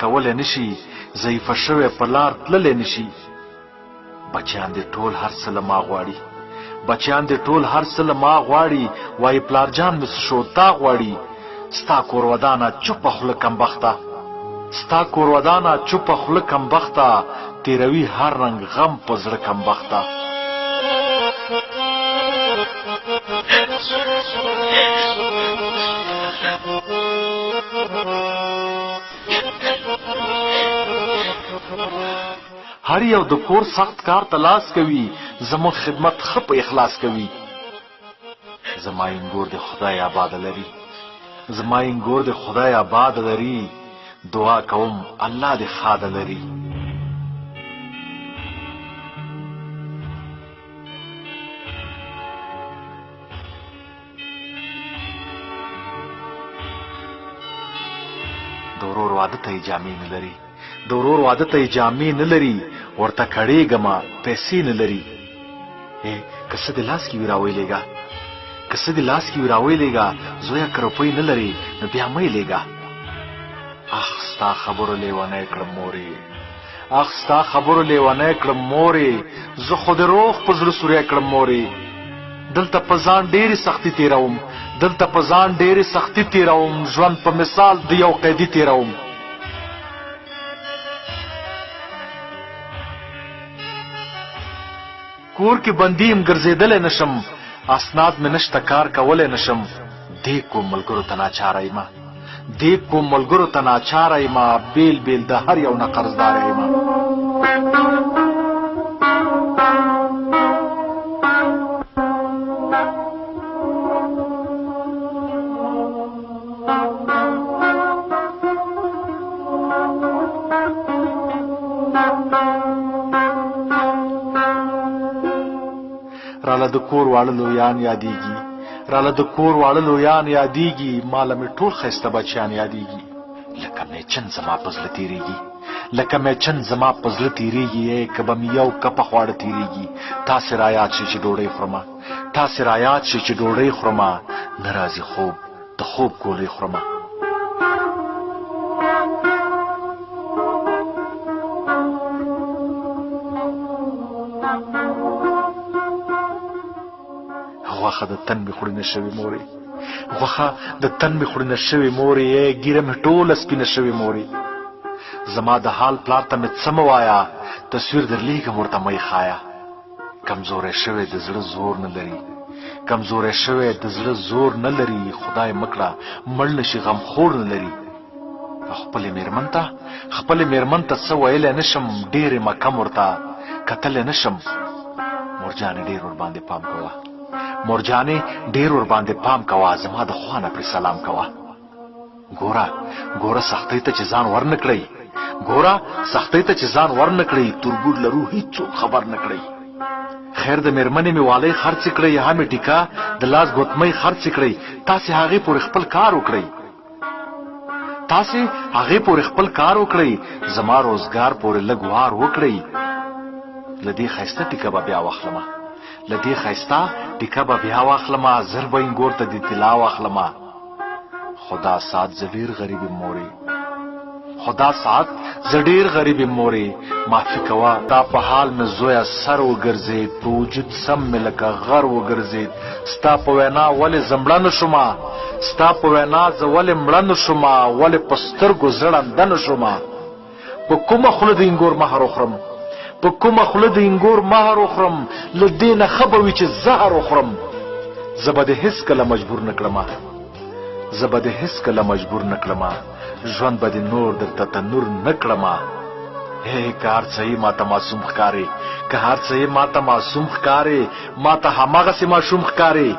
کولای نشي ضعیفه شوی په لار تللی نشي. بچیان دې ټول هر څه له ما غواړي، بچیان دې ټول هر څه له ما غواړي. وایي پلارجان مې څه شو تا غواړي. ستا کور ودانه چوپه خوله کمبخته، ستا کور ودانه چوپه خوله کمبخته، تیروي هر رنګ غم په زړه کمبخته. هر یو د کور سخت کار ته لاس کوي، زموږ خدمت ښه په اخلاص کوي. زما انګور د خدای آباد لري، زما انګور د خدای آباد لري. دعا کوم الله دې ښاده لري. د ورور واده ته یې جامې نه لري، د ورور واده ته یې جامې نه لري. ورته کړېږمه پیسې نه لري. که څه دې لاس کې وي راویلېږه، که څه دې لاس کې وي راویلېږه. زویه که روپۍ نه لري نو بیا مه یې لېږه. اخ ستا خبرو لیونی کړم مورې، اخ ستا خبرو لیونی کړم مورې. زه خو دې روغ په زړه سوری کړم مورې. دلته په ځان ډېرې سختي تېروم، دلته په ځان ډېرې سختي تېروم. ژوند په مثال د یو قیدي تېروم. کور کې بندي یم ګرځېدلی نشم، اسناد مې نشته کار کولی نشم. دیګ کوم ملګرو ته ناچاره یمه، دیګ کوم ملګرو ته ناچاره یمه. بیل بیل د هر یو نه قرضداره یمه. راله د کور واړه لویان یادېږي، راله د کور واړه لویان یادېږي. ماله مې ټول ښایسته بچیان یادېږي. لکه میچن زما په زړه تېرېږي، لکه میچن زما په زړه تېرېږي. که به مې یو کپه خواړه تېرېږي. تاسې رایاد شئ چې ډوډۍ خورمه، تاسې رایاد شئ چې ډوډۍ خورمه. نه راځي خوب د خوب ګولۍ خورمه. غوښه د تن مې خوړینه شوې مورې، غوښه د تن مې خوړینه شوې مورې. ګیره مې ټوله سپینه شوې مورې. زما د حال پلار ته مې څه مه وایه، تصویر درلیږم ورته مه یې ښایه. کمزوری شوی د زړه زور نه لري، کمزوری شوی د زړه زور نه لري. خدای مکړه مړ نشي غمخور نه لري. خپلې مېرمن ته خپلې مېرمن ته څه ویلی نشم، ډېرې مکم ورته کتلی نشم. مورجانې ډېر ورباندې پام کوه، مورجانې ډېر ورباندې پام کوه. زما د خوا نه پرې سلام کوه. ګوره ګوره سختۍ ته چې ځان ور نه کړئ، ګوره سختۍ ته چې ځان ور نه کړئ. تربور لرو هېڅوک خبر نه کړئ. خیر د مېرمنې مې والۍ خرڅې کړئ، ها مې ټیکه د لاس ګوتمۍ خرڅې کړئ. تاسې هغې پورې خپل کار وکړئ، تاسې هغې پورې خپل کار وکړئ. زما روزګار پورې لږ وار وکړئ. له دې ښایسته ټیکه به بیا واخلمه، له دې ښایسته ټیکه به بیا واخلمه. زر به انګور ته دې طلا واخلمه. خدا ساعت زه ډېر غریب یم مورې، خدا ساعت زه ډېر غریب یم مورې. معافي کوه دا په حال مې زویه سر وګرځېد، په وجود سم مې لکه غر وګرځېد. ستا په وینا ولې زه مړه نه شومه، ستا په وینا زه ولې مړه نه شومه. ولې په سترګو زه ړنده نه شومه. په کومه خوله د انګور مهر وخورم، په کومه خوله د انګور مهر وخورم. له دې نه ښه به وي چې زهر وخورم. زه به دې هېڅکله مجبور نه کړمه، زه به دې هېڅکله مجبور نه کړمه. ژوند به دې نور درته تنور نه کړمه. که هر څه یې ما ته معصوم ښکارې، که هر څه یې ما ته معصوم ښکارې، ما ته هماغسې ماشوم ښکارې.